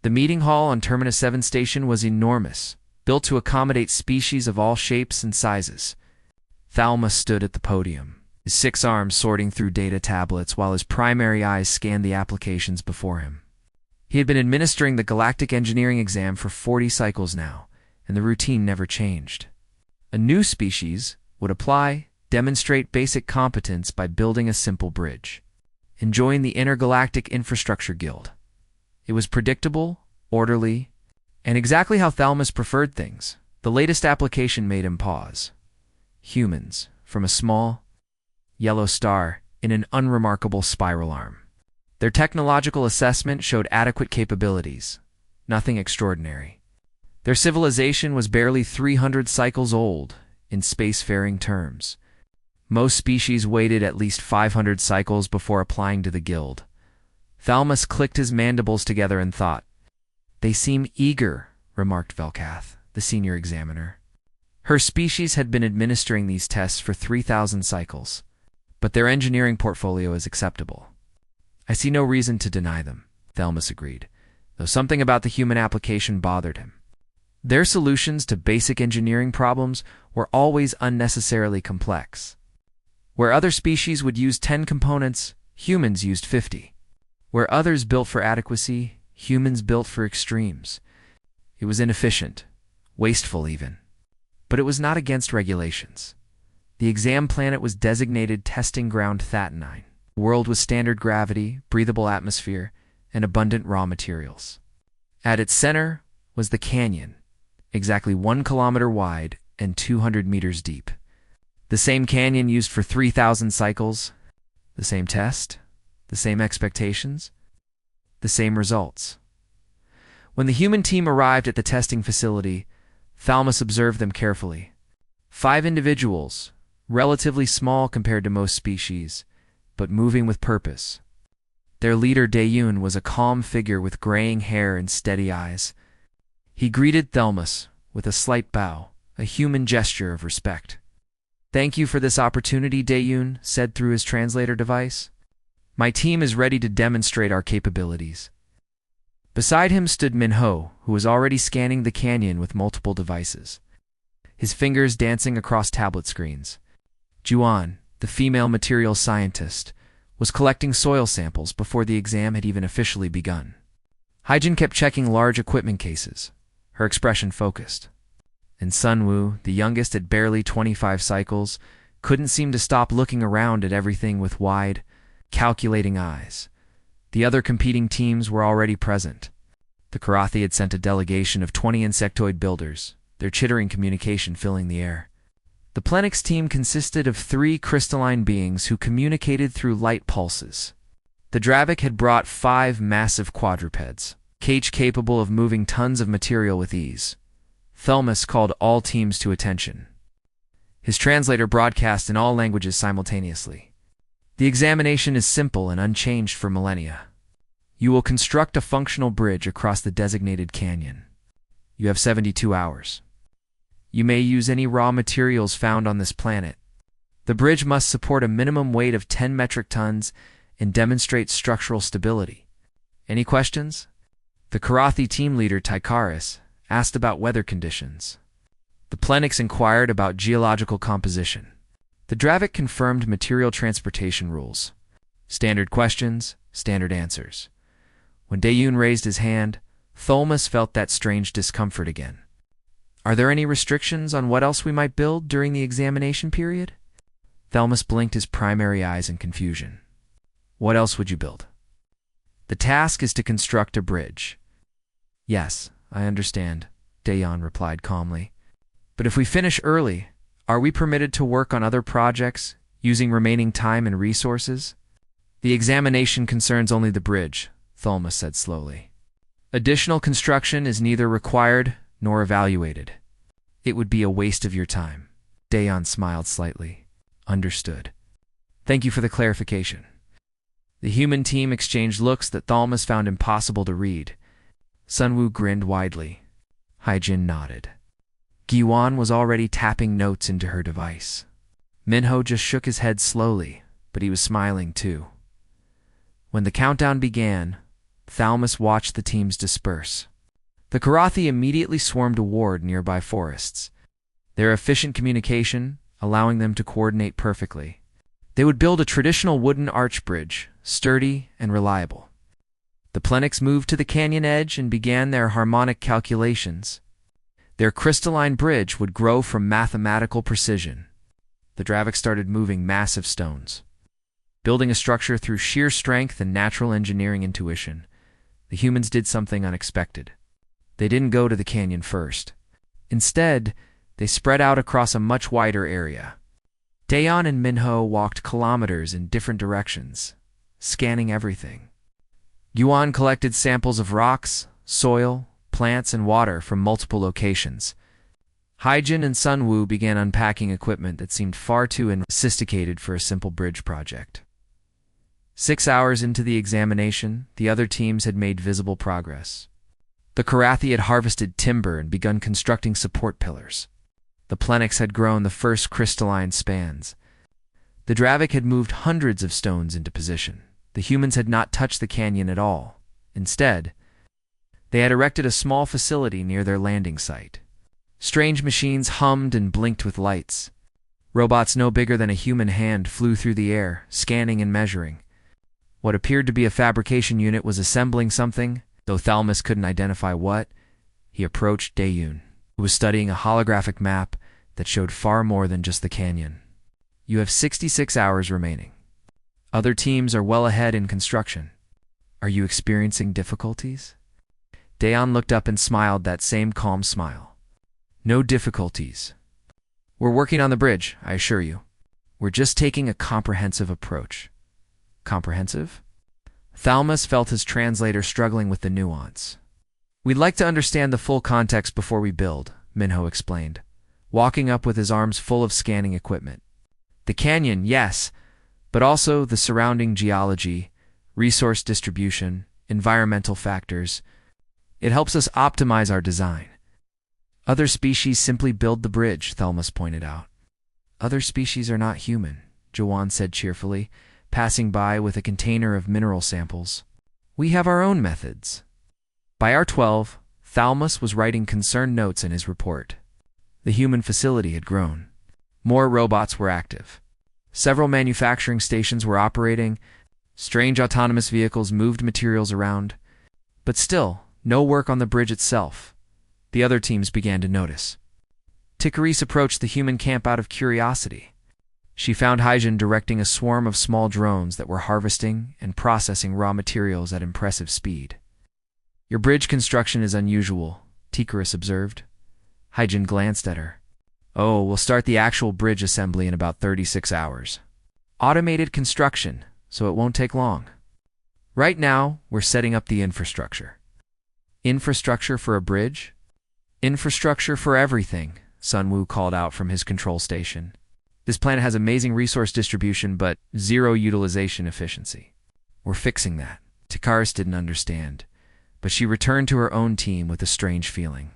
The meeting hall on Terminus 7 Station was enormous, built to accommodate species of all shapes and sizes. Thalmus stood at the podium, his 6 arms sorting through data tablets while his primary eyes scanned the applications before him. He had been administering the Galactic Engineering exam for 40 cycles now, and the routine never changed. A new species would apply, demonstrate basic competence by building a simple bridge, and join the Intergalactic Infrastructure Guild. It was predictable, orderly, and exactly how Thalmus preferred things. The latest application made him pause. Humans, from a small, yellow star in an unremarkable spiral arm. Their technological assessment showed adequate capabilities, nothing extraordinary. Their civilization was barely 300 cycles old in spacefaring terms. Most species waited at least 500 cycles before applying to the guild. Thalmus clicked his mandibles together and thought. "They seem eager," remarked Velkath, the senior examiner. Her species had been administering these tests for 3,000 cycles, but their engineering portfolio is acceptable. "I see no reason to deny them," Thalmus agreed, though something about the human application bothered him. Their solutions to basic engineering problems were always unnecessarily complex. Where other species would use 10 components, humans used 50. Where others built for adequacy, humans built for extremes. It was inefficient, wasteful even. But it was not against regulations. The exam planet was designated Testing Ground Thatanine. The world was standard gravity, breathable atmosphere, and abundant raw materials. At its center was the canyon, exactly 1 kilometer wide and 200 meters deep. The same canyon used for 3,000 cycles, the same test, the same expectations, the same results. When the human team arrived at the testing facility, Thalmus observed them carefully. 5 individuals, relatively small compared to most species, but moving with purpose. Their leader, Dayun, was a calm figure with graying hair and steady eyes. He greeted Thalmus with a slight bow, a human gesture of respect. "Thank you for this opportunity," Dayun said through his translator device. "My team is ready to demonstrate our capabilities." Beside him stood Minho, who was already scanning the canyon with multiple devices, his fingers dancing across tablet screens. Juan, the female materials scientist, was collecting soil samples before the exam had even officially begun. Haijin kept checking large equipment cases, her expression focused. And Sunwoo, the youngest at barely 25 cycles, couldn't seem to stop looking around at everything with wide, calculating eyes. The other competing teams were already present. The Karathi had sent a delegation of 20 insectoid builders, their chittering communication filling the air. The Plenix team consisted of 3 crystalline beings who communicated through light pulses. The Dravik had brought 5 massive quadrupeds, each capable of moving tons of material with ease. Thalmus called all teams to attention. His translator broadcast in all languages simultaneously. "The examination is simple and unchanged for millennia. You will construct a functional bridge across the designated canyon. You have 72 hours. You may use any raw materials found on this planet. The bridge must support a minimum weight of 10 metric tons and demonstrate structural stability. Any questions?" The Karathi team leader, Tycharis, asked about weather conditions. The Plenix inquired about geological composition. The Dravik confirmed material transportation rules. Standard questions, standard answers. When Dayun raised his hand, Thalmus felt that strange discomfort again. "Are there any restrictions on what else we might build during the examination period?" Thalmus blinked his primary eyes in confusion. "What else would you build?" "The task is to construct a bridge." "Yes, I understand," Dayan replied calmly. "But if we finish early, are we permitted to work on other projects, using remaining time and resources?" "The examination concerns only the bridge," Thalmus said slowly. "Additional construction is neither required nor evaluated. It would be a waste of your time." Dayan smiled slightly. "Understood. Thank you for the clarification." The human team exchanged looks that Thalmus found impossible to read. Sunwoo grinned widely. Haijin nodded. Giwan was already tapping notes into her device. Minho just shook his head slowly, but he was smiling too. When the countdown began, Thalmus watched the teams disperse. The Karathi immediately swarmed toward nearby forests, their efficient communication allowing them to coordinate perfectly. They would build a traditional wooden arch bridge, sturdy and reliable. The Plenix moved to the canyon edge and began their harmonic calculations. Their crystalline bridge would grow from mathematical precision. The Dravik started moving massive stones, building a structure through sheer strength and natural engineering intuition. The humans did something unexpected. They didn't go to the canyon first. Instead, they spread out across a much wider area. Daeon and Minho walked kilometers in different directions, scanning everything. Yuan collected samples of rocks, soil, plants, and water from multiple locations. Haijin and Sunwoo began unpacking equipment that seemed far too sophisticated for a simple bridge project. 6 hours into the examination, the other teams had made visible progress. The Karathi had harvested timber and begun constructing support pillars. The Plenix had grown the first crystalline spans. The Dravik had moved hundreds of stones into position. The humans had not touched the canyon at all. Instead, they had erected a small facility near their landing site. Strange machines hummed and blinked with lights. Robots no bigger than a human hand flew through the air, scanning and measuring. What appeared to be a fabrication unit was assembling something, though Thalmus couldn't identify what. He approached Daeyun, who was studying a holographic map that showed far more than just the canyon. You have 66 hours remaining. Other teams are well ahead in construction. Are you experiencing difficulties? Daeon looked up and smiled that same calm smile. No difficulties. We're working on the bridge, I assure you. We're just taking a comprehensive approach. Comprehensive? Thalmus felt his translator struggling with the nuance. We'd like to understand the full context before we build, Minho explained, walking up with his arms full of scanning equipment. The canyon, yes, but also the surrounding geology, resource distribution, environmental factors. It helps us optimize our design. Other species simply build the bridge, Thalmus pointed out. Other species are not human, Jawan said cheerfully, passing by with a container of mineral samples. We have our own methods. By hour 12, Thalmus was writing concerned notes in his report. The human facility had grown. More robots were active. Several manufacturing stations were operating. Strange autonomous vehicles moved materials around. But still, no work on the bridge itself. The other teams began to notice. Tikaris approached the human camp out of curiosity. She found Haijin directing a swarm of small drones that were harvesting and processing raw materials at impressive speed. Your bridge construction is unusual, Tikaris observed. Haijin glanced at her. Oh, we'll start the actual bridge assembly in about 36 hours. Automated construction, so it won't take long. Right now, we're setting up the infrastructure. Infrastructure for a bridge? Infrastructure for everything, Sunwoo called out from his control station. This planet has amazing resource distribution, but zero utilization efficiency. We're fixing that. Tikaris didn't understand, but she returned to her own team with a strange feeling.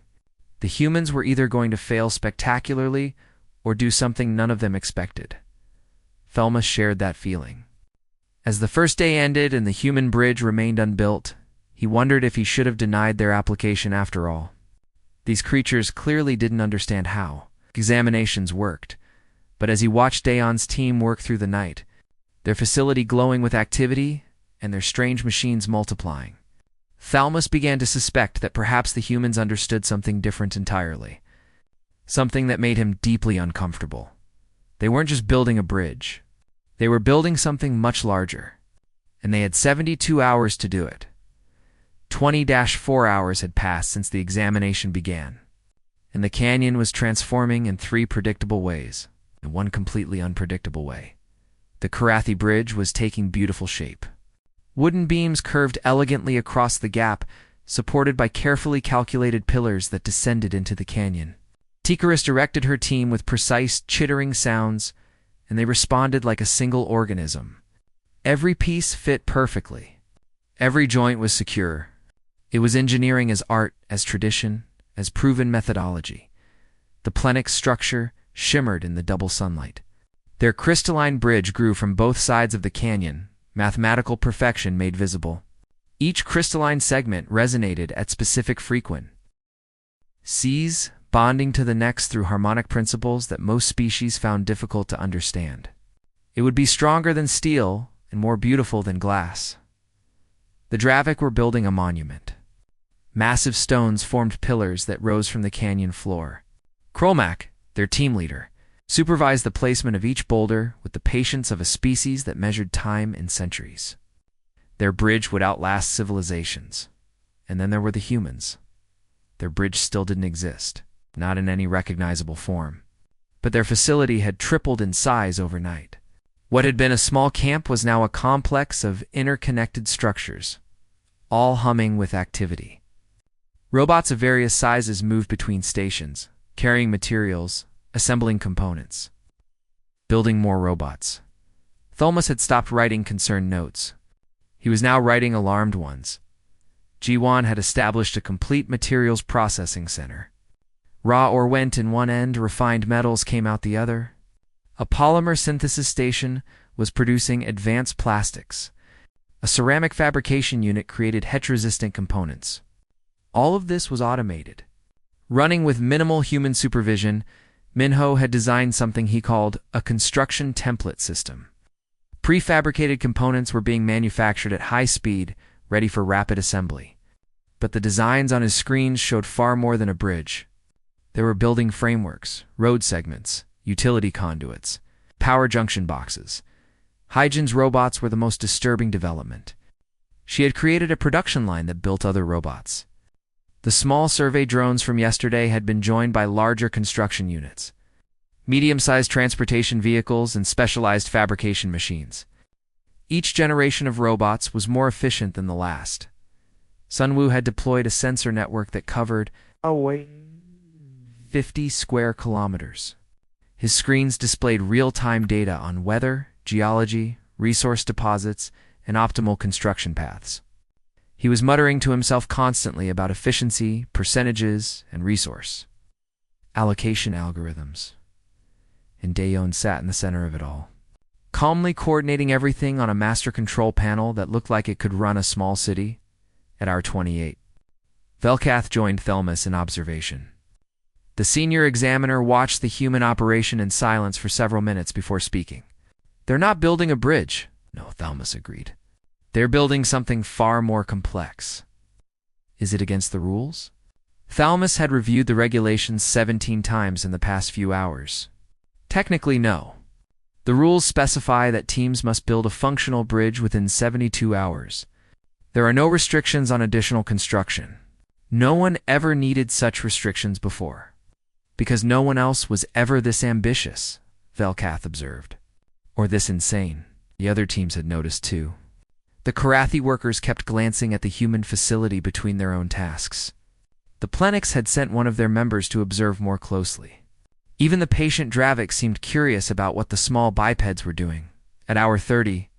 The humans were either going to fail spectacularly or do something none of them expected. Thelma shared that feeling. As the first day ended and the human bridge remained unbuilt, he wondered if he should have denied their application after all. These creatures clearly didn't understand how examinations worked, but as he watched Daeon's team work through the night, their facility glowing with activity and their strange machines multiplying, Thalmus began to suspect that perhaps the humans understood something different entirely, something that made him deeply uncomfortable. They weren't just building a bridge. They were building something much larger, and they had 72 hours to do it. 20-4 hours had passed since the examination began, and the canyon was transforming in 3 predictable ways, and 1 completely unpredictable way. The Karathi Bridge was taking beautiful shape. Wooden beams curved elegantly across the gap, supported by carefully calculated pillars that descended into the canyon. Tikaris directed her team with precise, chittering sounds, and they responded like a single organism. Every piece fit perfectly. Every joint was secure. It was engineering as art, as tradition, as proven methodology. The Plenix structure shimmered in the double sunlight. Their crystalline bridge grew from both sides of the canyon, mathematical perfection made visible. Each crystalline segment resonated at specific frequencies, bonding to the next through harmonic principles that most species found difficult to understand. It would be stronger than steel and more beautiful than glass. The Dravik were building a monument. Massive stones formed pillars that rose from the canyon floor. Krolmak, their team leader, supervised the placement of each boulder with the patience of a species that measured time in centuries. Their bridge would outlast civilizations. And then there were the humans. Their bridge still didn't exist, not in any recognizable form. But their facility had tripled in size overnight. What had been a small camp was now a complex of interconnected structures, all humming with activity. Robots of various sizes moved between stations, carrying materials, assembling components. Building more robots. Thelmus had stopped writing concerned notes. He was now writing alarmed ones. Jiwan had established a complete materials processing center. Raw ore went in one end, refined metals came out the other. A polymer synthesis station was producing advanced plastics. A ceramic fabrication unit created heat-resistant components. All of this was automated. Running with minimal human supervision, Minho had designed something he called a construction template system. Prefabricated components were being manufactured at high speed, ready for rapid assembly. But the designs on his screens showed far more than a bridge. They were building frameworks, road segments, utility conduits, power junction boxes. Hygen's robots were the most disturbing development. She had created a production line that built other robots. The small survey drones from yesterday had been joined by larger construction units, medium-sized transportation vehicles, and specialized fabrication machines. Each generation of robots was more efficient than the last. Sunwoo had deployed a sensor network that covered 50 square kilometers. His screens displayed real-time data on weather, geology, resource deposits, and optimal construction paths. He was muttering to himself constantly about efficiency, percentages, and resource allocation algorithms. And Daeyeon sat in the center of it all, calmly coordinating everything on a master control panel that looked like it could run a small city. At hour 28, Velkath joined Thelmus in observation. The senior examiner watched the human operation in silence for several minutes before speaking. "They're not building a bridge," "No," Thelmus agreed. "They're building something far more complex." "Is it against the rules?" Thelmus had reviewed the regulations 17 times in the past few hours. Technically, no. The rules specify that teams must build a functional bridge within 72 hours. There are no restrictions on additional construction. No one ever needed such restrictions before. Because no one else was ever this ambitious, Velkath observed. Or this insane. The other teams had noticed too. The Karathi workers kept glancing at the human facility between their own tasks. The Plenix had sent one of their members to observe more closely. Even the patient Dravik seemed curious about what the small bipeds were doing. At hour 30,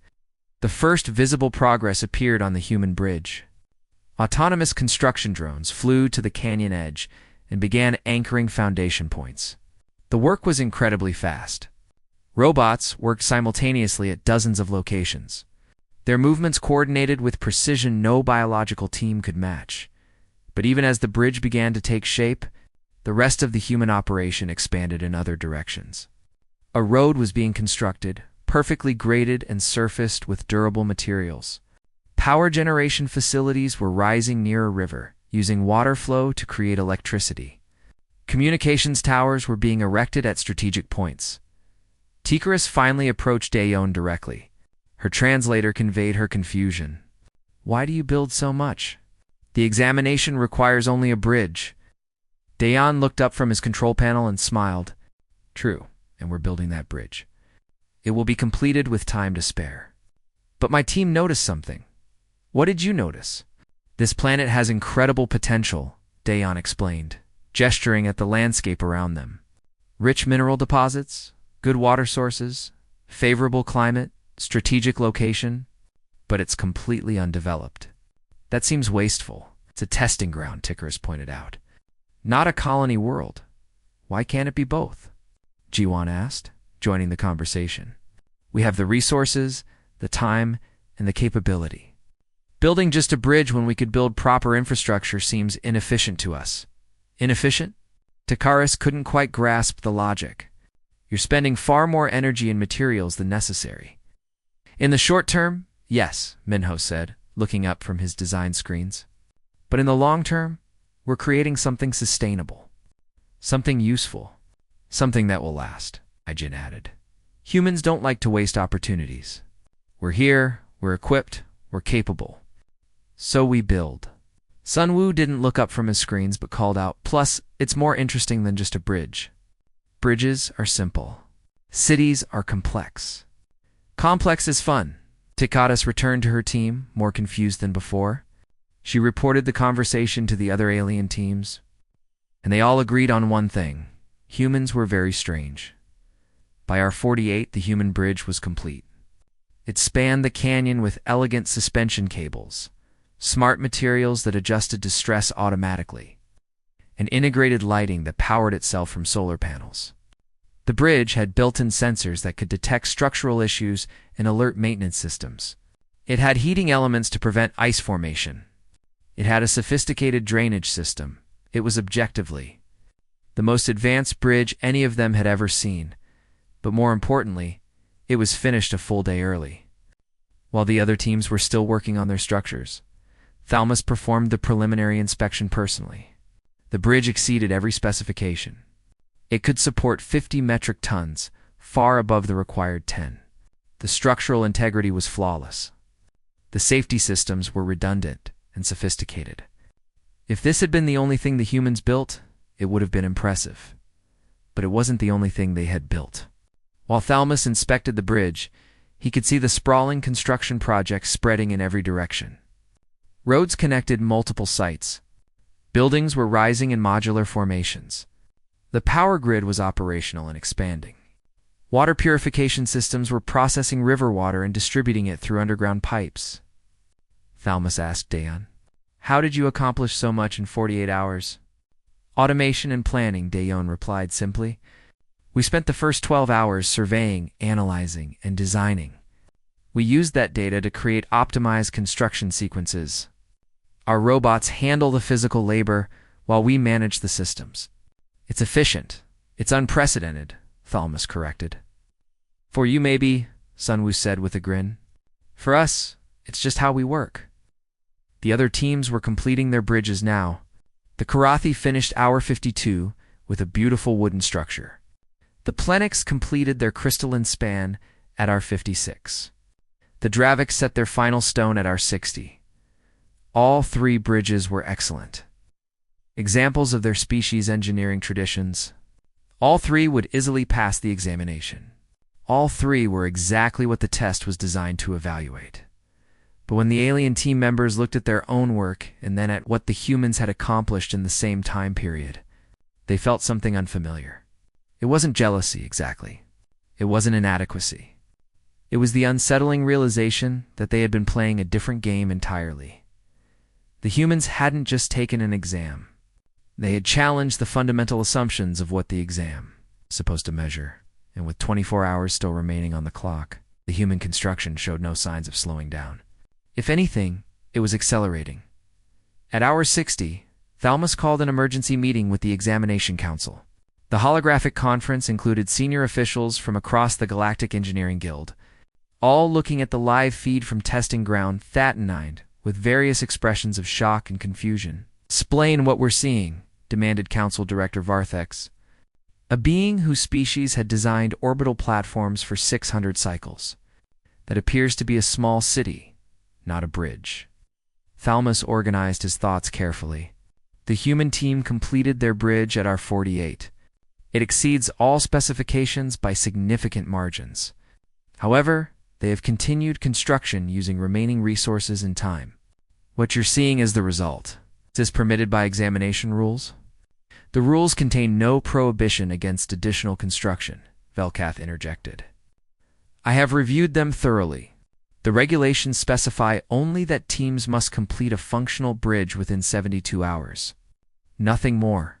the first visible progress appeared on the human bridge. Autonomous construction drones flew to the canyon edge and began anchoring foundation points. The work was incredibly fast. Robots worked simultaneously at dozens of locations. Their movements coordinated with precision no biological team could match. But even as the bridge began to take shape, the rest of the human operation expanded in other directions. A road was being constructed, perfectly graded and surfaced with durable materials. Power generation facilities were rising near a river, using water flow to create electricity. Communications towers were being erected at strategic points. Tikaris finally approached Daeyeon directly. Her translator conveyed her confusion. "Why do you build so much? The examination requires only a bridge." Daeyeon looked up from his control panel and smiled. "True, and we're building that bridge. It will be completed with time to spare. But my team noticed something." "What did you notice?" "This planet has incredible potential," Daeyeon explained, gesturing at the landscape around them. "Rich mineral deposits, good water sources, favorable climate, strategic location, but it's completely undeveloped." "That seems wasteful." "It's a testing ground," Tikaris pointed out. "Not a colony world. Why can't it be both?" Jiwan asked, joining the conversation. "We have the resources, the time, and the capability. Building just a bridge when we could build proper infrastructure seems inefficient to us. Inefficient? Takaris couldn't quite grasp the logic. You're spending far more energy and materials than necessary. In the short term, yes, Minho said, looking up from his design screens. But in the long term, we're creating something sustainable. Something useful. Something that will last, Aijin added. Humans don't like to waste opportunities. We're here, we're equipped, we're capable. So we build. Sunwoo didn't look up from his screens but called out, plus, it's more interesting than just a bridge. Bridges are simple. Cities are complex. Complex is fun. Takaris returned to her team, more confused than before. She reported the conversation to the other alien teams, and they all agreed on one thing. Humans were very strange. By our 48, the human bridge was complete. It spanned the canyon with elegant suspension cables, smart materials that adjusted to stress automatically, and integrated lighting that powered itself from solar panels. The bridge had built-in sensors that could detect structural issues and alert maintenance systems. It had heating elements to prevent ice formation. It had a sophisticated drainage system. It was objectively the most advanced bridge any of them had ever seen, but more importantly, it was finished a full day early. While the other teams were still working on their structures, Thalmus performed the preliminary inspection personally. The bridge exceeded every specification. It could support 50 metric tons, far above the required 10. The structural integrity was flawless. The safety systems were redundant and sophisticated. If this had been the only thing the humans built, it would have been impressive. But it wasn't the only thing they had built. While Thalmus inspected the bridge, he could see the sprawling construction project spreading in every direction. Roads connected multiple sites. Buildings were rising in modular formations. The power grid was operational and expanding. Water purification systems were processing river water and distributing it through underground pipes. Thalmus asked Daeon, "How did you accomplish so much in 48 hours?" "Automation and planning," Daeon replied simply. "We spent the first 12 hours surveying, analyzing, and designing. We used that data to create optimized construction sequences. Our robots handle the physical labor while we manage the systems. It's efficient. It's unprecedented," Thalmus corrected. "For you maybe," Sunwoo said with a grin. "For us, it's just how we work." The other teams were completing their bridges now. The Karathi finished Hour 52 with a beautiful wooden structure. The Plenix completed their crystalline span at Hour 56. The Draviks set their final stone at Hour 60. All three bridges were excellent. Examples of their species' engineering traditions. All three would easily pass the examination. All three were exactly what the test was designed to evaluate. But when the alien team members looked at their own work and then at what the humans had accomplished in the same time period, they felt something unfamiliar. It wasn't jealousy, exactly. It wasn't inadequacy. It was the unsettling realization that they had been playing a different game entirely. The humans hadn't just taken an exam. They had challenged the fundamental assumptions of what the exam was supposed to measure, and with 24 hours still remaining on the clock, the human construction showed no signs of slowing down. If anything, it was accelerating. At Hour 60, Thalmus called an emergency meeting with the Examination Council. The holographic conference included senior officials from across the Galactic Engineering Guild, all looking at the live feed from testing ground Thattenine with various expressions of shock and confusion. "Explain what we're seeing," demanded Council Director Varthex. "A being whose species had designed orbital platforms for 600 cycles. That appears to be a small city, not a bridge." Thalmus organized his thoughts carefully. The human team completed their bridge at Hour 48. It exceeds all specifications by significant margins. However, they have continued construction using remaining resources and time. What you're seeing is the result. Is this permitted by examination rules? The rules contain no prohibition against additional construction, Velkath interjected. "I have reviewed them thoroughly. The regulations specify only that teams must complete a functional bridge within 72 hours. Nothing more."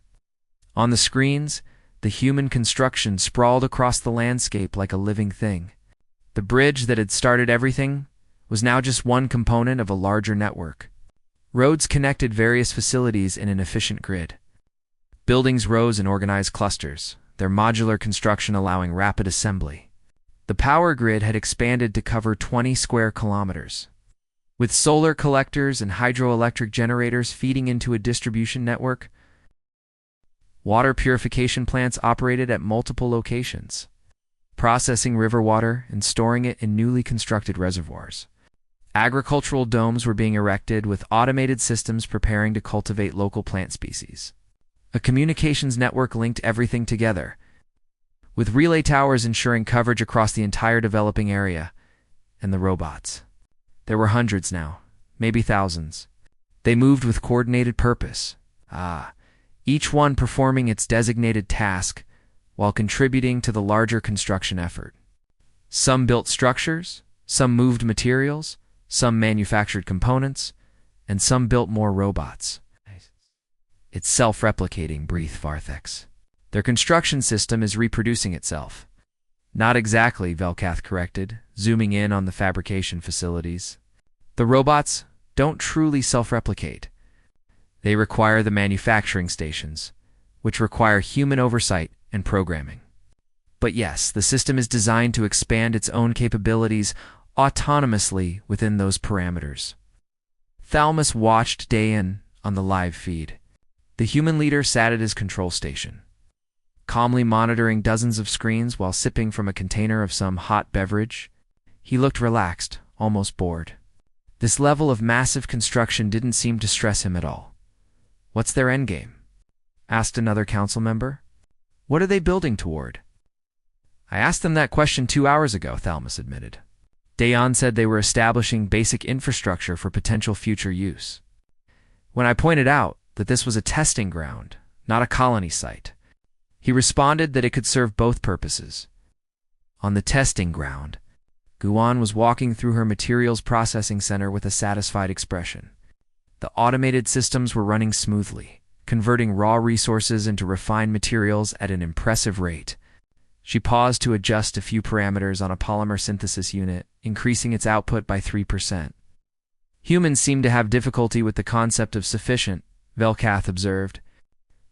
On the screens, the human construction sprawled across the landscape like a living thing. The bridge that had started everything was now just one component of a larger network. Roads connected various facilities in an efficient grid. Buildings rose in organized clusters, their modular construction allowing rapid assembly. The power grid had expanded to cover 20 square kilometers, with solar collectors and hydroelectric generators feeding into a distribution network. Water purification plants operated at multiple locations, processing river water and storing it in newly constructed reservoirs. Agricultural domes were being erected with automated systems preparing to cultivate local plant species. A communications network linked everything together, with relay towers ensuring coverage across the entire developing area. And the robots. There were hundreds now, maybe thousands. They moved with coordinated purpose, each one performing its designated task while contributing to the larger construction effort. Some built structures, some moved materials, some manufactured components, and some built more robots. It's self-replicating, breathed Varthex. Their construction system is reproducing itself. Not exactly, Velkath corrected, zooming in on the fabrication facilities. The robots don't truly self-replicate. They require the manufacturing stations, which require human oversight and programming. But yes, the system is designed to expand its own capabilities autonomously within those parameters. Thalmus watched Dayan on the live feed. The human leader sat at his control station, calmly monitoring dozens of screens while sipping from a container of some hot beverage. He looked relaxed, almost bored. This level of massive construction didn't seem to stress him at all. What's their endgame? Asked another council member. What are they building toward? I asked them that question 2 hours ago, Thalmus admitted. Dayan said they were establishing basic infrastructure for potential future use. When I pointed out that this was a testing ground, not a colony site, he responded that it could serve both purposes. On the testing ground, Guan was walking through her materials processing center with a satisfied expression. The automated systems were running smoothly, converting raw resources into refined materials at an impressive rate. She paused to adjust a few parameters on a polymer synthesis unit, increasing its output by 3%. Humans seem to have difficulty with the concept of sufficient, Velkath observed.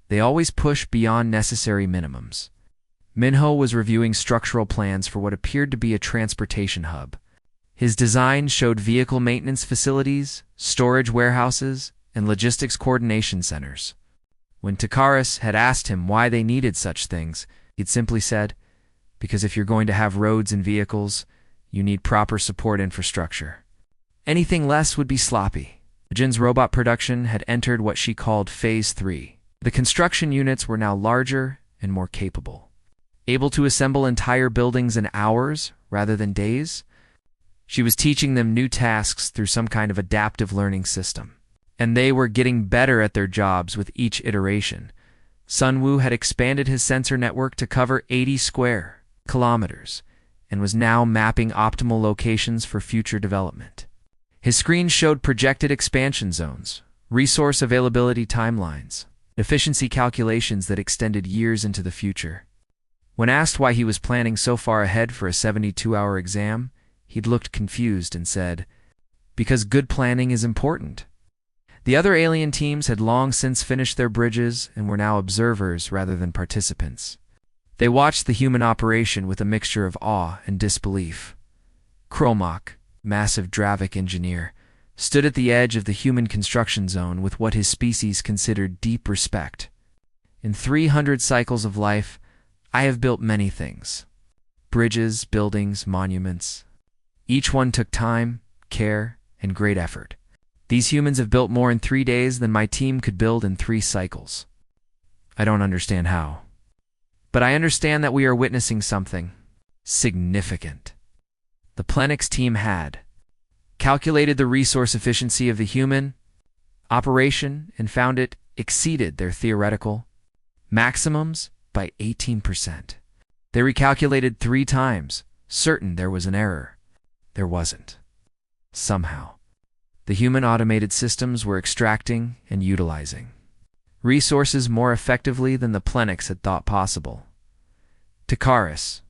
They always push beyond necessary minimums. Minho was reviewing structural plans for what appeared to be a transportation hub. His design showed vehicle maintenance facilities, storage warehouses, and logistics coordination centers. When Takaris had asked him why they needed such things, he'd simply said, because if you're going to have roads and vehicles, you need proper support infrastructure. Anything less would be sloppy. Jin's robot production had entered what she called Phase 3. The construction units were now larger and more capable, able to assemble entire buildings in hours rather than days. She was teaching them new tasks through some kind of adaptive learning system, and they were getting better at their jobs with each iteration. Sunwoo had expanded his sensor network to cover 80 square kilometers and was now mapping optimal locations for future development. His screen showed projected expansion zones, resource availability timelines, efficiency calculations that extended years into the future. When asked why he was planning so far ahead for a 72-hour exam, he'd looked confused and said, because good planning is important. The other alien teams had long since finished their bridges and were now observers rather than participants. They watched the human operation with a mixture of awe and disbelief. Kromok, massive Dravik engineer, stood at the edge of the human construction zone with what his species considered deep respect. In 300 cycles of life, I have built many things. Bridges, buildings, monuments. Each one took time, care, and great effort. These humans have built more in 3 days than my team could build in 3 cycles. I don't understand how. But I understand that we are witnessing something significant. The Plenix team had calculated the resource efficiency of the human operation and found it exceeded their theoretical maximums by 18%. They recalculated 3 times, certain there was an error. There wasn't. Somehow, the human automated systems were extracting and utilizing resources more effectively than the Plenix had thought possible. Takaris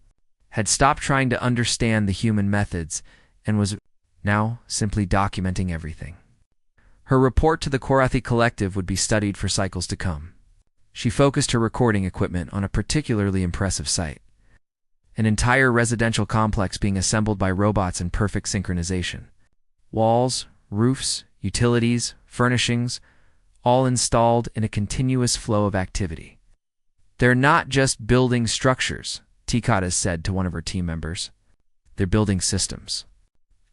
had stopped trying to understand the human methods and was now simply documenting everything. Her report to the Korathi Collective would be studied for cycles to come. She focused her recording equipment on a particularly impressive sight. An entire residential complex being assembled by robots in perfect synchronization. Walls, roofs, utilities, furnishings, all installed in a continuous flow of activity. They're not just building structures, Tikata said to one of her team members. They're building systems.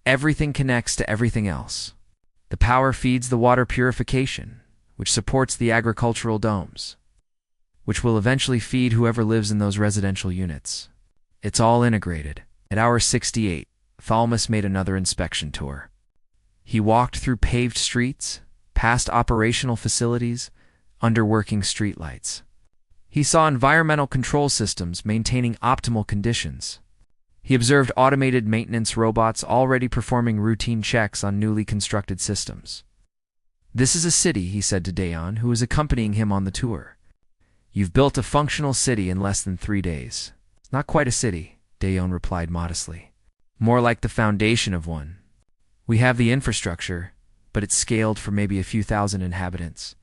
Everything connects to everything else. The power feeds the water purification, which supports the agricultural domes, which will eventually feed whoever lives in those residential units. It's all integrated. At hour 68, Thalmus made another inspection tour. He walked through paved streets, past operational facilities, under working streetlights. He saw environmental control systems maintaining optimal conditions. He observed automated maintenance robots already performing routine checks on newly constructed systems. "This is a city," he said to Dayon, who was accompanying him on the tour. "You've built a functional city in less than 3 days." "It's not quite a city," Dayon replied modestly. "More like the foundation of one. We have the infrastructure, but it's scaled for maybe a few thousand inhabitants.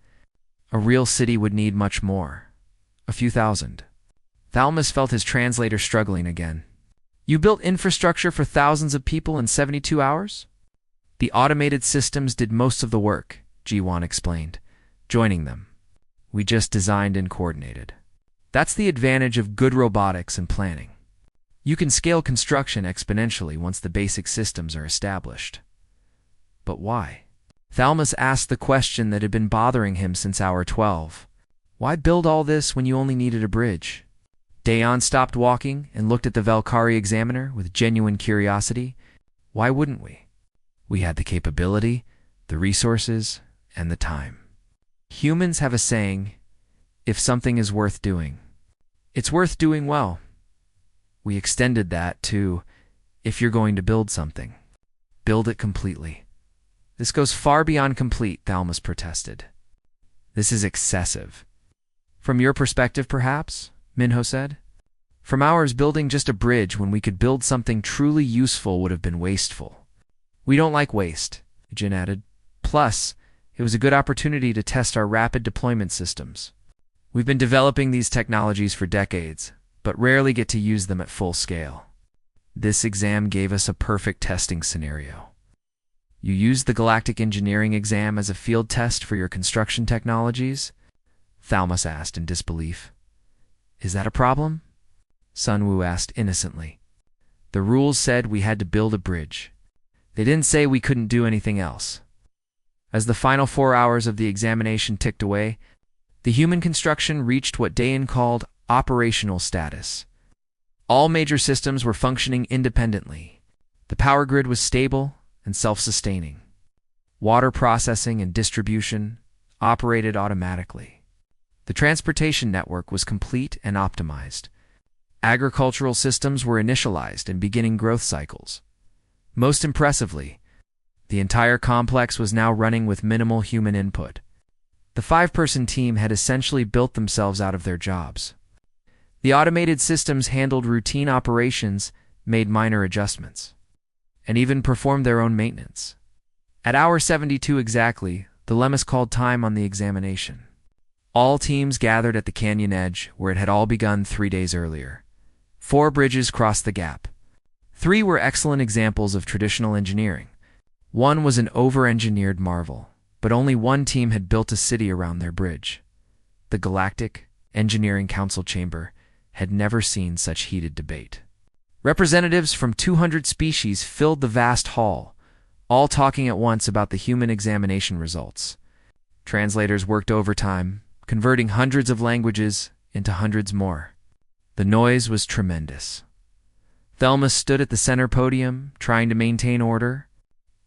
A real city would need much more. A few thousand." Thalmus felt his translator struggling again. "You built infrastructure for thousands of people in 72 hours? "The automated systems did most of the work," Ji-Wan explained, joining them. "We just designed and coordinated. That's the advantage of good robotics and planning. You can scale construction exponentially once the basic systems are established." "But why?" Thalmus asked the question that had been bothering him since hour 12. "Why build all this when you only needed a bridge?" Dayon stopped walking and looked at the Valkyrie examiner with genuine curiosity. "Why wouldn't we? We had the capability, the resources, and the time. Humans have a saying, if something is worth doing, it's worth doing well. We extended that to, if you're going to build something, build it completely." "This goes far beyond complete," Thalmus protested. "This is excessive." "From your perspective, perhaps?" Minho said. "From ours, building just a bridge when we could build something truly useful would have been wasteful." "We don't like waste," Jin added. "Plus, it was a good opportunity to test our rapid deployment systems. We've been developing these technologies for decades, but rarely get to use them at full scale. This exam gave us a perfect testing scenario." "You used the Galactic Engineering exam as a field test for your construction technologies?" Thalmus asked in disbelief. "Is that a problem?" Sun Wu asked innocently. "The rules said we had to build a bridge. They didn't say we couldn't do anything else." As the final 4 hours of the examination ticked away, the human construction reached what Dayan called operational status. All major systems were functioning independently. The power grid was stable and self-sustaining. Water processing and distribution operated automatically. The transportation network was complete and optimized. Agricultural systems were initialized and beginning growth cycles. Most impressively, the entire complex was now running with minimal human input. The 5-person team had essentially built themselves out of their jobs. The automated systems handled routine operations, made minor adjustments, and even performed their own maintenance. At hour 72 exactly, the Lemus called time on the examination. All teams gathered at the canyon edge, where it had all begun 3 days earlier. 4 bridges crossed the gap. 3 were excellent examples of traditional engineering. 1 was an over-engineered marvel, but only 1 team had built a city around their bridge. The Galactic Engineering Council chamber had never seen such heated debate. Representatives from 200 species filled the vast hall, all talking at once about the human examination results. Translators worked overtime, converting hundreds of languages into hundreds more. The noise was tremendous. Thelma stood at the center podium, trying to maintain order.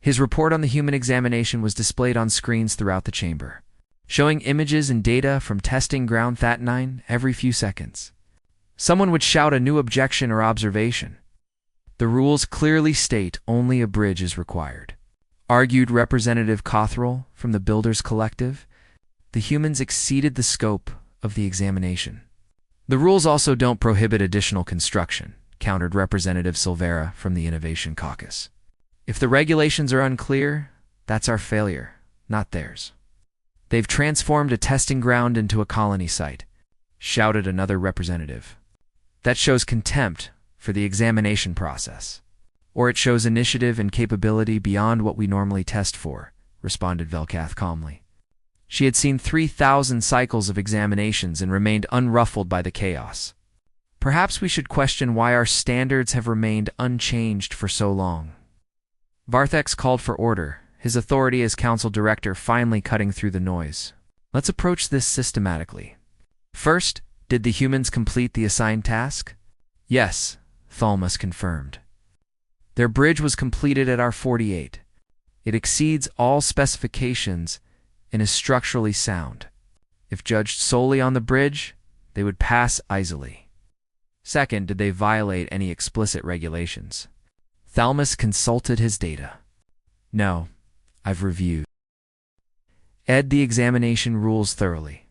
His report on the human examination was displayed on screens throughout the chamber, showing images and data from testing ground That-9 every few seconds. Someone would shout a new objection or observation. "The rules clearly state only a bridge is required," argued Representative Cothrell from the Builders Collective. "The humans exceeded the scope of the examination." "The rules also don't prohibit additional construction," countered Representative Silvera from the Innovation Caucus. If the regulations are unclear, that's our failure, not theirs. They've transformed a testing ground into a colony site, shouted another representative. That shows contempt for the examination process. Or it shows initiative and capability beyond what we normally test for, responded Velkath calmly. She had seen 3,000 cycles of examinations and remained unruffled by the chaos. Perhaps we should question why our standards have remained unchanged for so long. Varthex called for order, his authority as council director finally cutting through the noise. Let's approach this systematically. First, did the humans complete the assigned task? Yes, Thalmus confirmed. Their bridge was completed at R48. It exceeds all specifications and is structurally sound. If judged solely on the bridge, they would pass easily. Second, did they violate any explicit regulations? Thalmus consulted his data. No, I've reviewed. The examination rules thoroughly.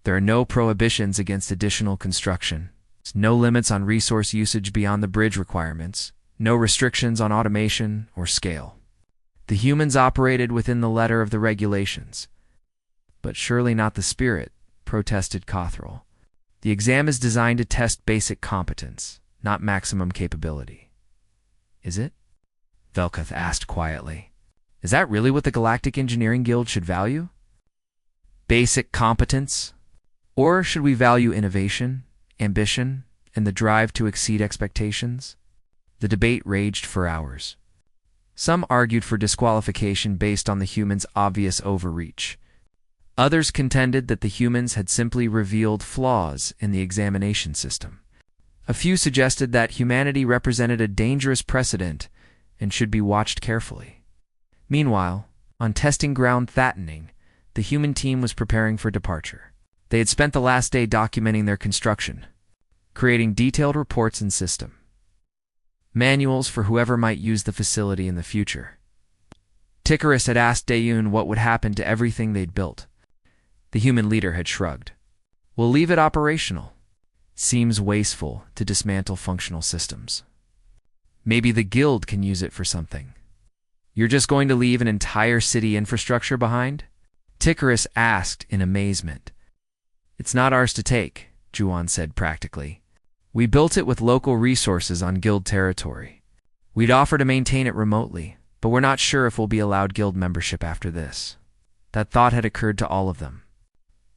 There are no prohibitions against additional construction, no limits on resource usage beyond the bridge requirements, no restrictions on automation or scale. The humans operated within the letter of the regulations. But surely not the spirit, protested Cothrell. The exam is designed to test basic competence, not maximum capability. Is it? Velkath asked quietly. Is that really what the Galactic Engineering Guild should value? Basic competence? Or should we value innovation, ambition, and the drive to exceed expectations? The debate raged for hours. Some argued for disqualification based on the humans' obvious overreach. Others contended that the humans had simply revealed flaws in the examination system. A few suggested that humanity represented a dangerous precedent and should be watched carefully. Meanwhile, on testing ground Thattening, the human team was preparing for departure. They had spent the last day documenting their construction, creating detailed reports and system manuals for whoever might use the facility in the future. Tikaris had asked Dayun what would happen to everything they'd built. The human leader had shrugged. We'll leave it operational. Seems wasteful to dismantle functional systems. Maybe the guild can use it for something. You're just going to leave an entire city infrastructure behind? Tikaris asked in amazement. It's not ours to take, Juan said practically. We built it with local resources on guild territory. We'd offer to maintain it remotely, but we're not sure if we'll be allowed guild membership after this. That thought had occurred to all of them.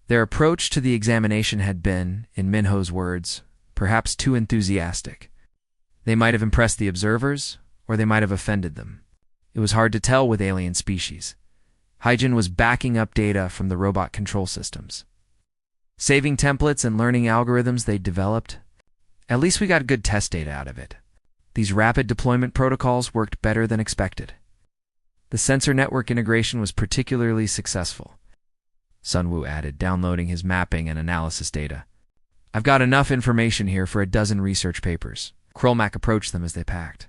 Their approach to the examination had been, in Minho's words, perhaps too enthusiastic. They might have impressed the observers, or they might have offended them. It was hard to tell with alien species. Hyjin was backing up data from the robot control systems. Saving templates and learning algorithms they'd developed. At least we got good test data out of it. These rapid deployment protocols worked better than expected. The sensor network integration was particularly successful. Sunwoo added, downloading his mapping and analysis data. I've got enough information here for a dozen research papers. Krolmak approached them as they packed.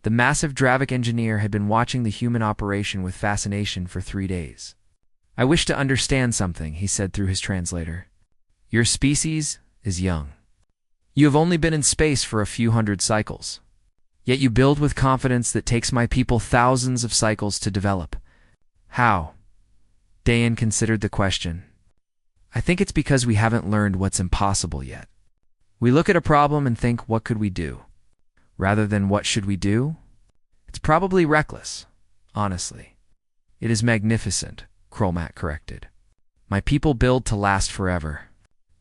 The massive Dravik engineer had been watching the human operation with fascination for 3 days. I wish to understand something, he said through his translator. Your species is young. You have only been in space for a few hundred cycles. Yet you build with confidence that takes my people thousands of cycles to develop. How? Dayan considered the question. I think it's because we haven't learned what's impossible yet. We look at a problem and think, what could we do? Rather than what should we do? It's probably reckless, honestly. It is magnificent, Krolmak corrected. My people build to last forever.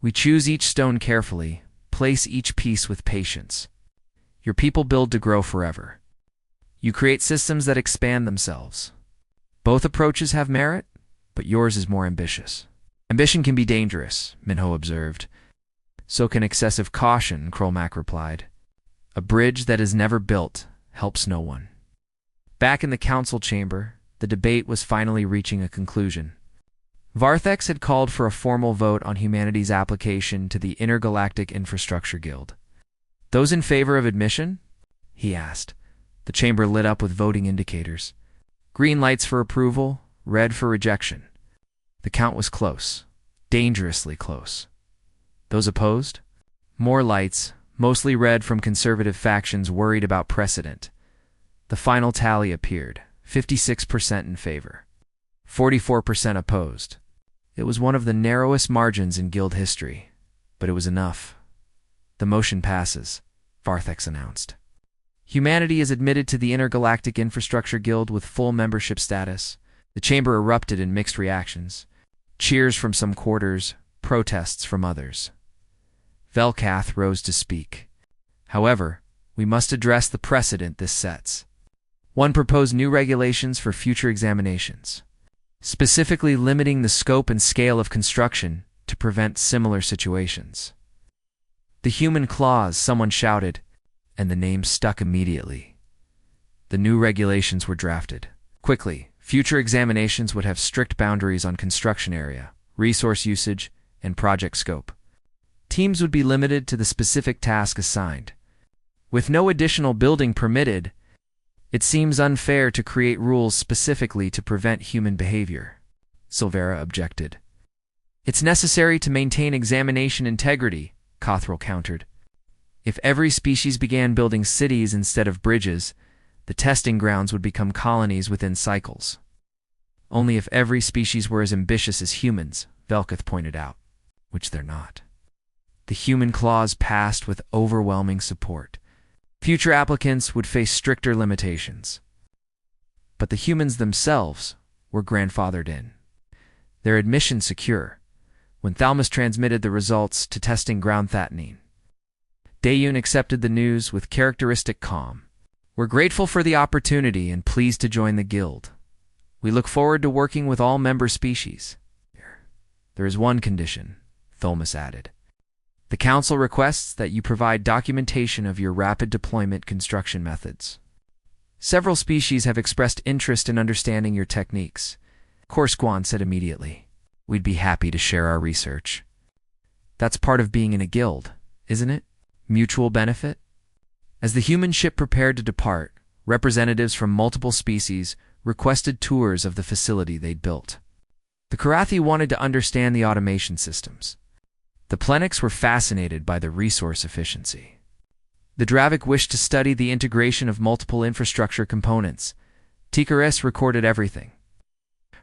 We choose each stone carefully, place each piece with patience. Your people build to grow forever. You create systems that expand themselves. Both approaches have merit, but yours is more ambitious. Ambition can be dangerous, Minho observed. So can excessive caution, Krolmak replied. A bridge that is never built helps no one. Back in the council chamber, the debate was finally reaching a conclusion. Varthex had called for a formal vote on humanity's application to the Intergalactic Infrastructure Guild. Those in favor of admission? He asked. The chamber lit up with voting indicators. Green lights for approval, red for rejection. The count was close, dangerously close. Those opposed? More lights, mostly red from conservative factions worried about precedent. The final tally appeared, 56% in favor, 44% opposed. It was one of the narrowest margins in guild history, but it was enough. The motion passes, Varthex announced. Humanity is admitted to the Intergalactic Infrastructure Guild with full membership status. The chamber erupted in mixed reactions. Cheers from some quarters, protests from others. Velkath rose to speak. However, we must address the precedent this sets. One proposed new regulations for future examinations, specifically limiting the scope and scale of construction to prevent similar situations. The human clause, someone shouted, and the name stuck immediately. The new regulations were drafted. Quickly, future examinations would have strict boundaries on construction area, resource usage, and project scope. Teams would be limited to the specific task assigned. With no additional building permitted, it seems unfair to create rules specifically to prevent human behavior, Silvera objected. It's necessary to maintain examination integrity, Cothrell countered. If every species began building cities instead of bridges, the testing grounds would become colonies within cycles. Only if every species were as ambitious as humans, Velkath pointed out, which they're not. The human clause passed with overwhelming support. Future applicants would face stricter limitations. But the humans themselves were grandfathered in. Their admission secure, when Thalmus transmitted the results to testing ground Thatnine. Dayun accepted the news with characteristic calm. We're grateful for the opportunity and pleased to join the guild. We look forward to working with all member species. There is one condition, Thalmus added. The Council requests that you provide documentation of your rapid deployment construction methods. Several species have expressed interest in understanding your techniques. Korsquan said immediately, we'd be happy to share our research. That's part of being in a guild, isn't it? Mutual benefit? As the human ship prepared to depart, representatives from multiple species requested tours of the facility they'd built. The Karathi wanted to understand the automation systems. The Pleniks were fascinated by the resource efficiency. The Dravik wished to study the integration of multiple infrastructure components. Tikaris recorded everything.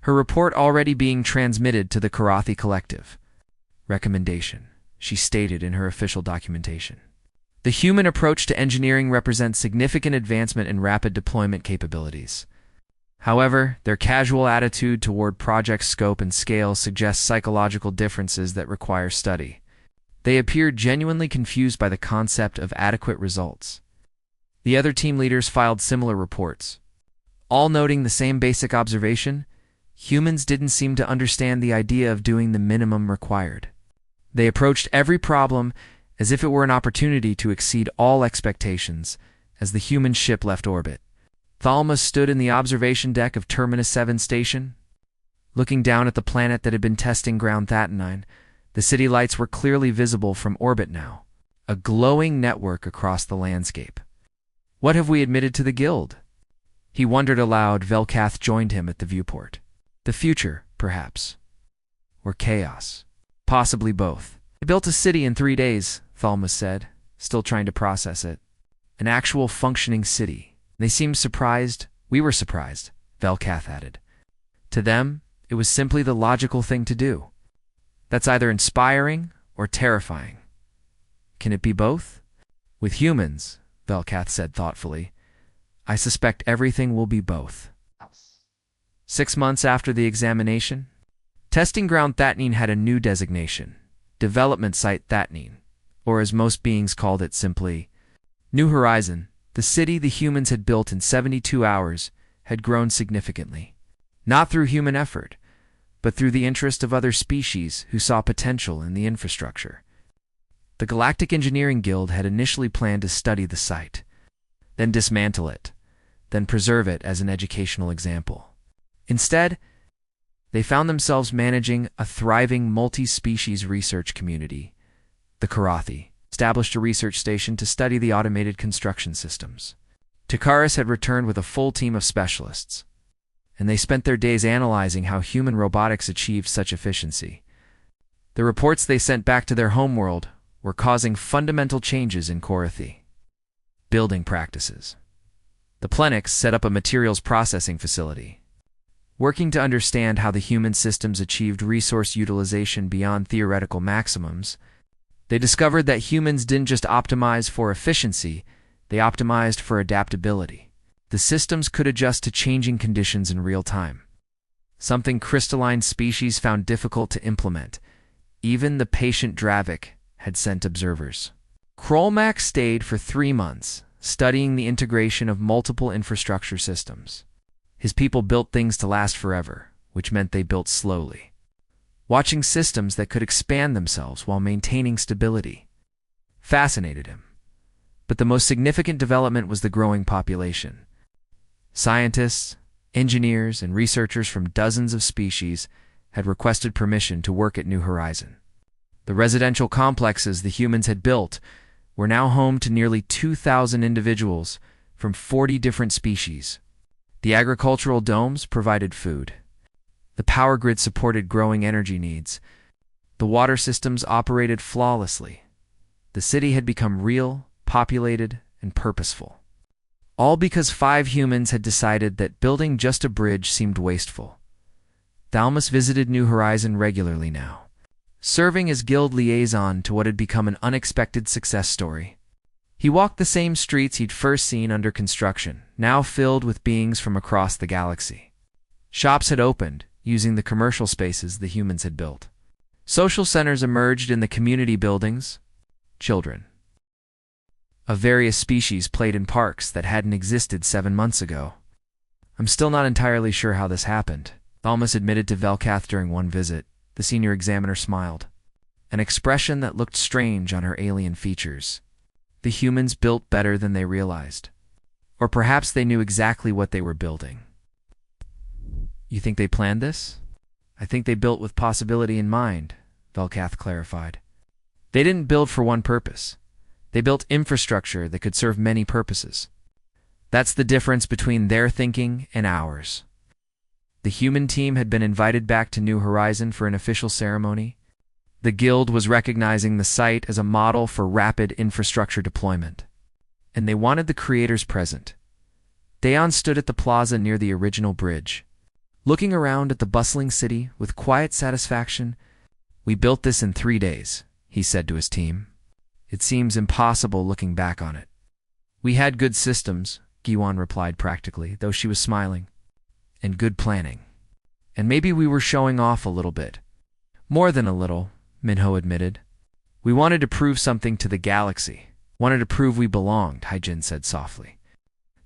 Her report already being transmitted to the Karathi Collective. Recommendation, she stated in her official documentation. The human approach to engineering represents significant advancement in rapid deployment capabilities. However, their casual attitude toward project scope and scale suggests psychological differences that require study. They appeared genuinely confused by the concept of adequate results. The other team leaders filed similar reports, all noting the same basic observation: humans didn't seem to understand the idea of doing the minimum required. They approached every problem as if it were an opportunity to exceed all expectations as the human ship left orbit. Thalmus stood in the observation deck of Terminus 7 Station. Looking down at the planet that had been testing ground Thatnine, the city lights were clearly visible from orbit now, a glowing network across the landscape. What have we admitted to the guild? He wondered aloud. Velkath joined him at the viewport. The future, perhaps. Or chaos. Possibly both. I built a city in 3 days, Thalmus said, still trying to process it. An actual functioning city. They seemed surprised. We were surprised, Velkath added. To them, it was simply the logical thing to do. That's either inspiring or terrifying. Can it be both? With humans, Velkath said thoughtfully, I suspect everything will be both. 6 months after the examination, testing ground Thatnine had a new designation, Development Site Thatnine, or as most beings called it simply, New Horizon. The city the humans had built in 72 hours had grown significantly, not through human effort, but through the interest of other species who saw potential in the infrastructure. The Galactic Engineering Guild had initially planned to study the site, then dismantle it, then preserve it as an educational example. Instead, they found themselves managing a thriving multi-species research community. The Karathi established a research station to study the automated construction systems. Tikaris had returned with a full team of specialists, and they spent their days analyzing how human robotics achieved such efficiency. The reports they sent back to their homeworld were causing fundamental changes in Korathi. Building practices. The Plenix set up a materials processing facility. Working to understand how the human systems achieved resource utilization beyond theoretical maximums, they discovered that humans didn't just optimize for efficiency, they optimized for adaptability. The systems could adjust to changing conditions in real time, something crystalline species found difficult to implement. Even the patient Dravik had sent observers. Krolmak stayed for 3 months, studying the integration of multiple infrastructure systems. His people built things to last forever, which meant they built slowly, watching systems that could expand themselves while maintaining stability fascinated him. But the most significant development was the growing population. Scientists, engineers, and researchers from dozens of species had requested permission to work at New Horizon. The residential complexes the humans had built were now home to nearly 2,000 individuals from 40 different species. The agricultural domes provided food. The power grid supported growing energy needs. The water systems operated flawlessly. The city had become real, populated, and purposeful. All because 5 humans had decided that building just a bridge seemed wasteful. Thalmus visited New Horizon regularly now, serving as guild liaison to what had become an unexpected success story. He walked the same streets he'd first seen under construction, now filled with beings from across the galaxy. Shops had opened, using the commercial spaces the humans had built. Social centers emerged in the community buildings. Children of various species played in parks that hadn't existed 7 months ago. "I'm still not entirely sure how this happened," Thalmus admitted to Velkath during one visit. The senior examiner smiled, an expression that looked strange on her alien features. The humans built better than they realized. Or perhaps they knew exactly what they were building. "You think they planned this?" "I think they built with possibility in mind," Velkath clarified. "They didn't build for one purpose. They built infrastructure that could serve many purposes. That's the difference between their thinking and ours." The human team had been invited back to New Horizon for an official ceremony. The guild was recognizing the site as a model for rapid infrastructure deployment, and they wanted the creators present. Dayon stood at the plaza near the original bridge, looking around at the bustling city with quiet satisfaction. "We built this in 3 days," he said to his team. "It seems impossible looking back on it." "We had good systems," Giwan replied practically, though she was smiling. "And good planning. And maybe we were showing off a little bit." "More than a little," Minho admitted. "We wanted to prove something to the galaxy. Wanted to prove we belonged," Haijin said softly.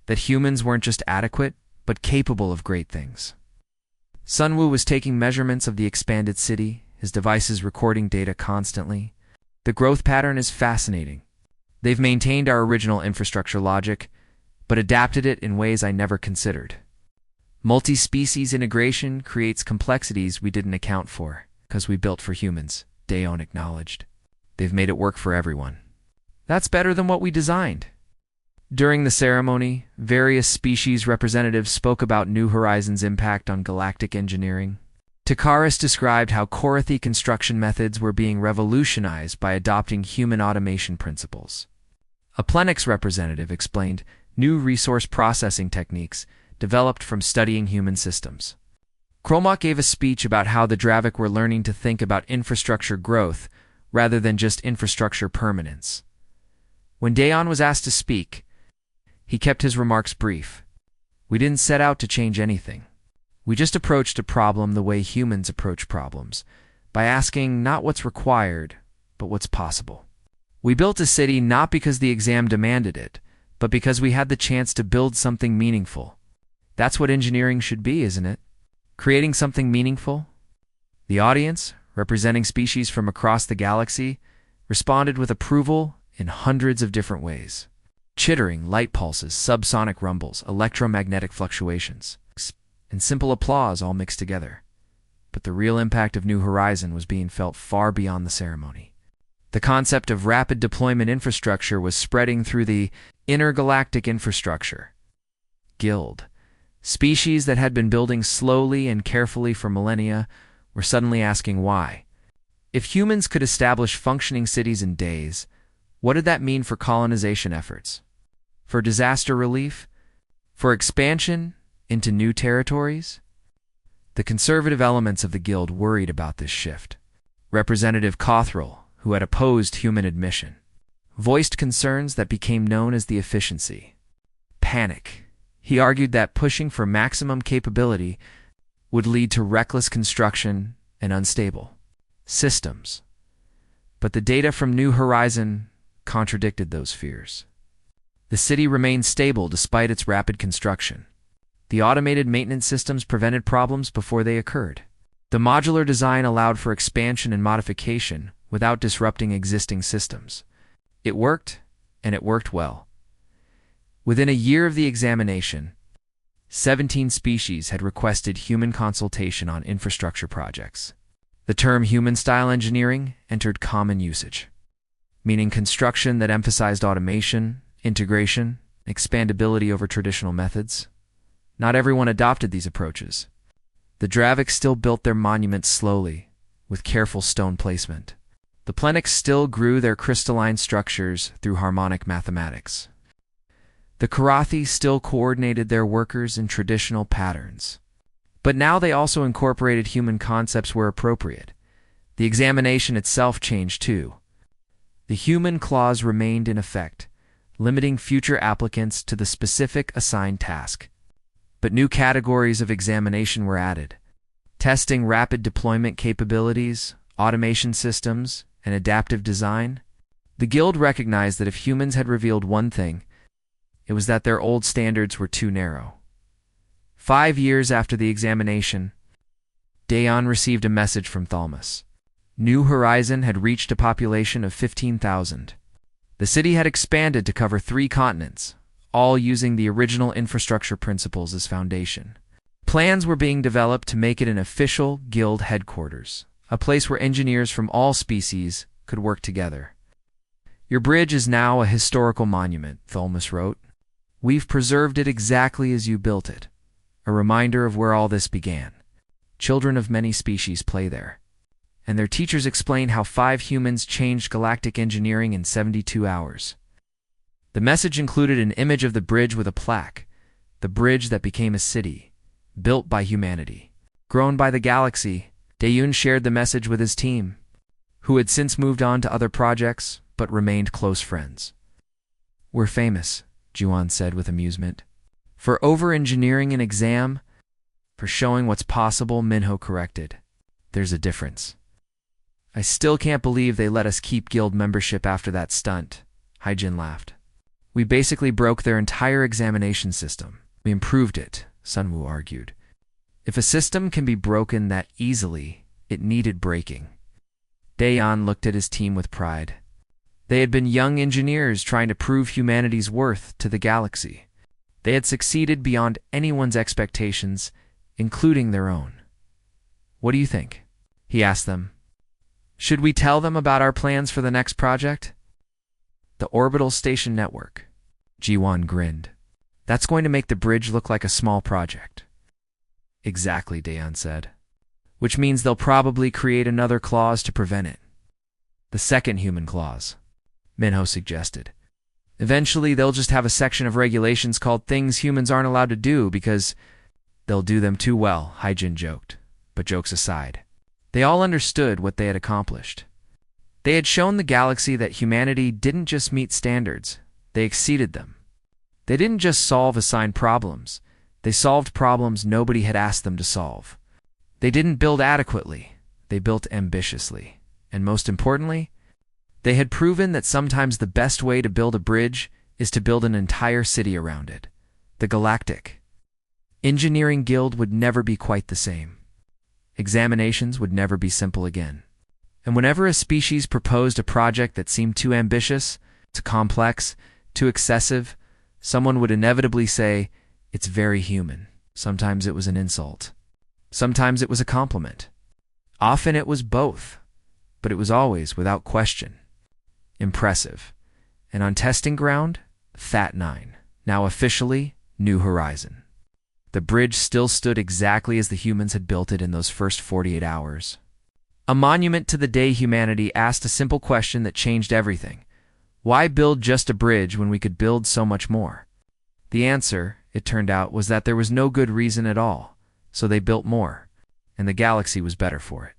"That humans weren't just adequate, but capable of great things." Sunwoo was taking measurements of the expanded city, his devices recording data constantly. "The growth pattern is fascinating. They've maintained our original infrastructure logic, but adapted it in ways I never considered. Multi-species integration creates complexities we didn't account for, because we built for humans," Dayon acknowledged. "They've made it work for everyone. That's better than what we designed." During the ceremony, various species representatives spoke about New Horizons' impact on galactic engineering. Takaris described how Korathi construction methods were being revolutionized by adopting human automation principles. A Plenix representative explained new resource processing techniques developed from studying human systems. Krolmak gave a speech about how the Dravik were learning to think about infrastructure growth rather than just infrastructure permanence. When Dayon was asked to speak, he kept his remarks brief. "We didn't set out to change anything. We just approached a problem the way humans approach problems, by asking not what's required, but what's possible. We built a city not because the exam demanded it, but because we had the chance to build something meaningful. That's what engineering should be, isn't it? Creating something meaningful." The audience, representing species from across the galaxy, responded with approval in hundreds of different ways. Chittering, light pulses, subsonic rumbles, electromagnetic fluctuations, and simple applause all mixed together. But the real impact of New Horizon was being felt far beyond the ceremony. The concept of rapid deployment infrastructure was spreading through the intergalactic infrastructure guild. Species that had been building slowly and carefully for millennia were suddenly asking why. If humans could establish functioning cities in days, what did that mean for colonization efforts? For disaster relief? For expansion into new territories? The conservative elements of the guild worried about this shift. Representative Cothrell, who had opposed human admission, voiced concerns that became known as the efficiency panic. He argued that pushing for maximum capability would lead to reckless construction and unstable systems. But the data from New Horizon contradicted those fears. The city remained stable despite its rapid construction. The automated maintenance systems prevented problems before they occurred. The modular design allowed for expansion and modification without disrupting existing systems. It worked, and it worked well. Within a year of the examination, 17 species had requested human consultation on infrastructure projects. The term human-style engineering entered common usage, meaning construction that emphasized automation, integration, expandability over traditional methods. Not everyone adopted these approaches. The Draviks still built their monuments slowly, with careful stone placement. The Pleniks still grew their crystalline structures through harmonic mathematics. The Karathi still coordinated their workers in traditional patterns. But now they also incorporated human concepts where appropriate. The examination itself changed too. The human clause remained in effect, limiting future applicants to the specific assigned task. But new categories of examination were added: testing rapid deployment capabilities, automation systems, and adaptive design. The guild recognized that if humans had revealed one thing, it was that their old standards were too narrow. 5 years after the examination, Dayon received a message from Thalmus. New Horizon had reached a population of 15,000. The city had expanded to cover 3 continents, all using the original infrastructure principles as foundation. Plans were being developed to make it an official guild headquarters, a place where engineers from all species could work together. Your bridge is now a historical monument, Thalmus wrote. We've preserved it exactly as you built it, a reminder of where all this began. Children of many species play there, and their teachers explain how 5 humans changed galactic engineering in 72 hours. The message included an image of the bridge with a plaque, the bridge that became a city, built by humanity. Grown by the galaxy, Dayon shared the message with his team, who had since moved on to other projects but remained close friends. We're famous, Juan said with amusement. For over-engineering an exam? For showing what's possible, Minho corrected. There's a difference. I still can't believe they let us keep guild membership after that stunt, Hyjin laughed. We basically broke their entire examination system. We improved it, Sunwoo argued. If a system can be broken that easily, it needed breaking. Dayon looked at his team with pride. They had been young engineers trying to prove humanity's worth to the galaxy. They had succeeded beyond anyone's expectations, including their own. What do you think? He asked them. Should we tell them about our plans for the next project? The orbital station network. Jiwon grinned. That's going to make the bridge look like a small project. Exactly, Dayon said. Which means they'll probably create another clause to prevent it. The second human clause, Minho suggested. Eventually, they'll just have a section of regulations called things humans aren't allowed to do because they'll do them too well, Hyjin joked. But jokes aside, they all understood what they had accomplished. They had shown the galaxy that humanity didn't just meet standards, they exceeded them. They didn't just solve assigned problems, they solved problems nobody had asked them to solve. They didn't build adequately, they built ambitiously. And most importantly, they had proven that sometimes the best way to build a bridge is to build an entire city around it. The Galactic Engineering Guild would never be quite the same. Examinations would never be simple again. And whenever a species proposed a project that seemed too ambitious, too complex, too excessive, someone would inevitably say, "It's very human." Sometimes it was an insult. Sometimes it was a compliment. Often it was both, but it was always, without question, impressive. And on testing ground, Fat 9, now officially New Horizon. The bridge still stood exactly as the humans had built it in those first 48 hours. A monument to the day humanity asked a simple question that changed everything. Why build just a bridge when we could build so much more? The answer, it turned out, was that there was no good reason at all, so they built more, and the galaxy was better for it.